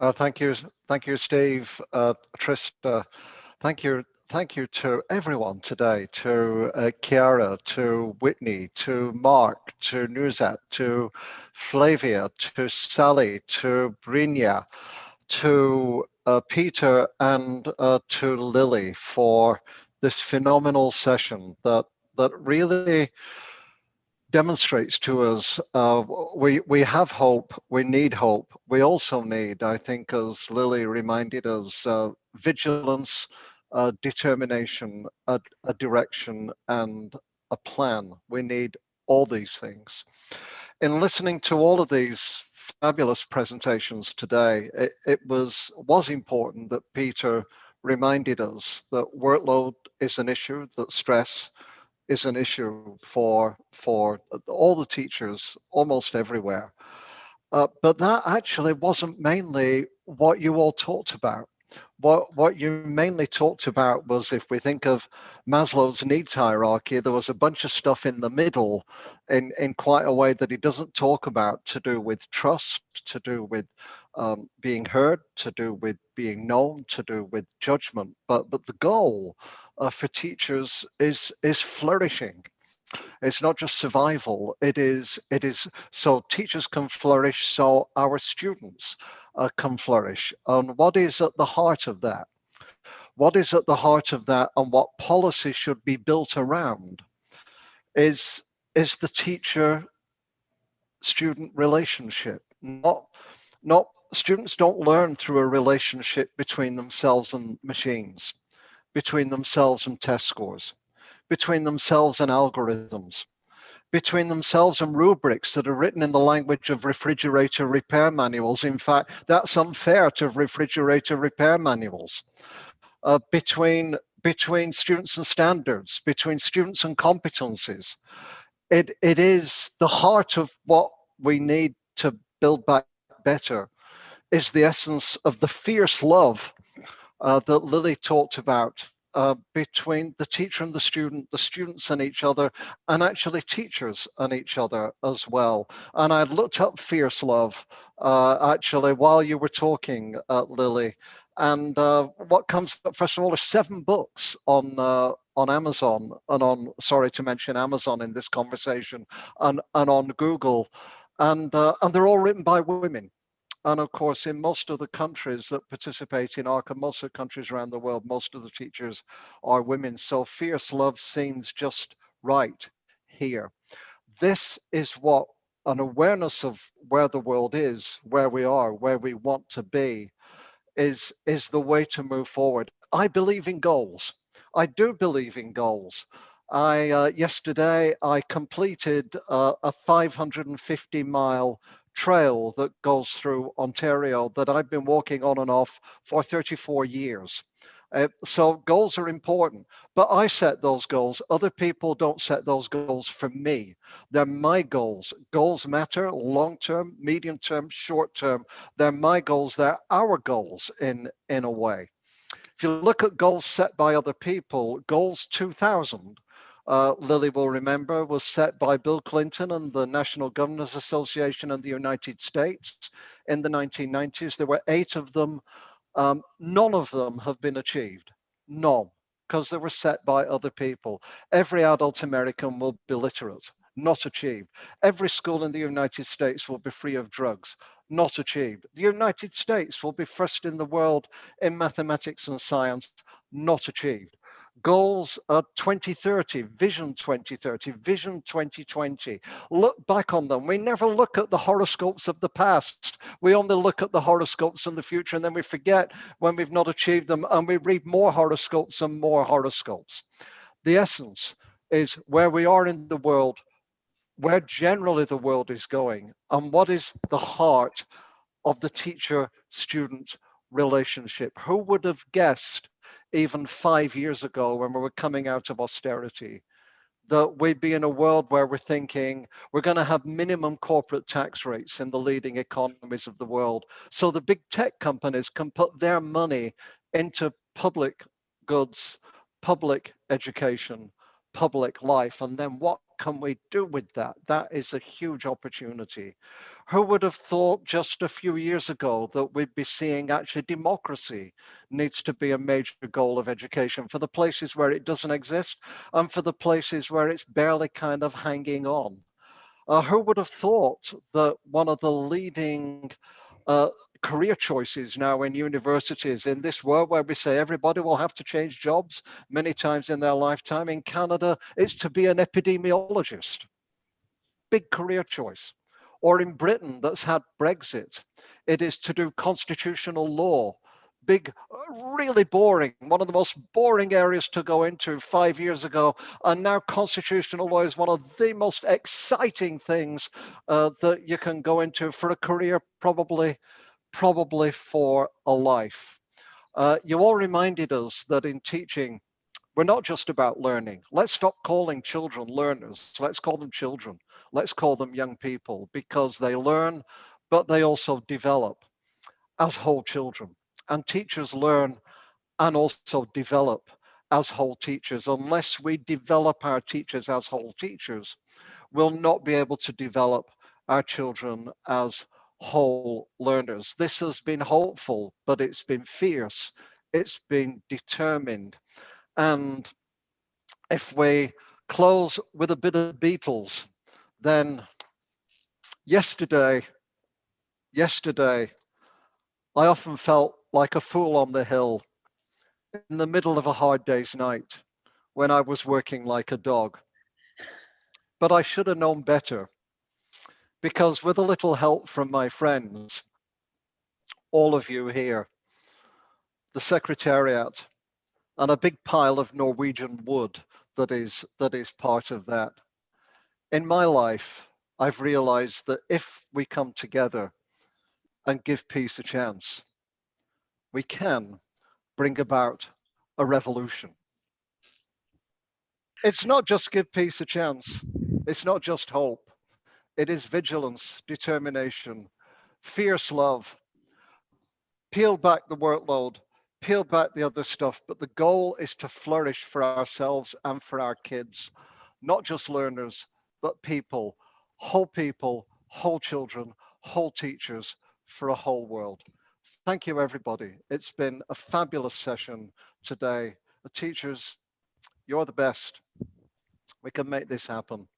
Thank you, Steve, Trista. Thank you to everyone today, to Chiara, to Whitney, to Mark, to Nuzat, to Flavia, to Sally, to Brina, to Peter, and to Lily for this phenomenal session that really demonstrates to us we have hope, we need hope. We also need, I think, as Lily reminded us, vigilance, determination, a direction, and a plan. We need all these things. In listening to all of these fabulous presentations today, it was important that Peter reminded us that workload is an issue, that stress is an issue for all the teachers almost everywhere. But that actually wasn't mainly what you all talked about. What you mainly talked about was, if we think of Maslow's needs hierarchy, there was a bunch of stuff in the middle in quite a way that he doesn't talk about, to do with trust, to do with being heard, to do with being known, to do with judgment. But the goal for teachers is flourishing. It's not just survival. It is so teachers can flourish, so our students can flourish. And what is at the heart of that? What is at the heart of that, and what policy should be built around, is the teacher student relationship. Not students don't learn through a relationship between themselves and machines, between themselves and test scores, between themselves and algorithms, between themselves and rubrics that are written in the language of refrigerator repair manuals. In fact, that's unfair to refrigerator repair manuals. Between students and standards, between students and competencies. It is the heart of what we need to build back better, is the essence of the fierce love that Lily talked about, between the teacher and the students and each other, and actually teachers and each other as well. And I looked up fierce love actually while you were talking, Lily. And what comes up first of all are 7 books on Amazon, and on, sorry to mention Amazon in this conversation, and on Google, and they're all written by women. And of course, in most of the countries that participate in ARCA, most of the countries around the world, most of the teachers are women. So fierce love seems just right here. This is what an awareness of where the world is, where we are, where we want to be, is the way to move forward. I believe in goals. I do believe in goals. I yesterday I completed a 550-mile trail that goes through Ontario that I've been walking on and off for 34 years. So goals are important, but I set those goals. Other people don't set those goals for me. They're my goals. Goals matter, long term, medium term, short term. They're my goals. They're our goals in a way. If you look at goals set by other people, goals 2000, Lily will remember, was set by Bill Clinton and the National Governors Association in the United States in the 1990s. There were 8 of them. None of them have been achieved. None, because they were set by other people. Every adult American will be literate. Not achieved. Every school in the United States will be free of drugs. Not achieved. The United States will be first in the world in mathematics and science. Not achieved. Goals 2030, Vision 2030, Vision 2020. Look back on them. We never look at the horoscopes of the past. We only look at the horoscopes in the future, and then we forget when we've not achieved them, and we read more horoscopes and more horoscopes. The essence is where we are in the world, where generally the world is going, and what is the heart of the teacher student relationship. Who would have guessed even 5 years ago, when we were coming out of austerity, that we'd be in a world where we're thinking we're going to have minimum corporate tax rates in the leading economies of the world, so the big tech companies can put their money into public goods, public education, public life. And then what can we do with that? That is a huge opportunity. Who would have thought just a few years ago that we'd be seeing actually democracy needs to be a major goal of education for the places where it doesn't exist and for the places where it's barely kind of hanging on? Who would have thought that one of the leading uh, career choices now in universities in this world where we say everybody will have to change jobs many times in their lifetime, in Canada, it's to be an epidemiologist? Big career choice. Or in Britain, that's had Brexit, it is to do constitutional law. Big, really boring, one of the most boring areas to go into 5 years ago. And now constitutional law is one of the most exciting things that you can go into for a career, probably for a life. You all reminded us that in teaching, we're not just about learning. Let's stop calling children learners. Let's call them children. Let's call them young people because they learn, but they also develop as whole children. And teachers learn and also develop as whole teachers. Unless we develop our teachers as whole teachers, we'll not be able to develop our children as whole learners. This has been hopeful, but it's been fierce, it's been determined. And if we close with a bit of Beatles, then yesterday, yesterday, I often felt like a fool on the hill in the middle of a hard day's night when I was working like a dog. But I should have known better because with a little help from my friends, all of you here, the Secretariat, and a big pile of Norwegian wood that is part of that. In my life, I've realized that if we come together and give peace a chance, we can bring about a revolution. It's not just give peace a chance, it's not just hope, it is vigilance, determination, fierce love. Peel back the workload, peel back the other stuff, but the goal is to flourish for ourselves and for our kids, not just learners, but people, whole children, whole teachers for a whole world. Thank you, everybody. It's been a fabulous session today. The teachers, you're the best. We can make this happen.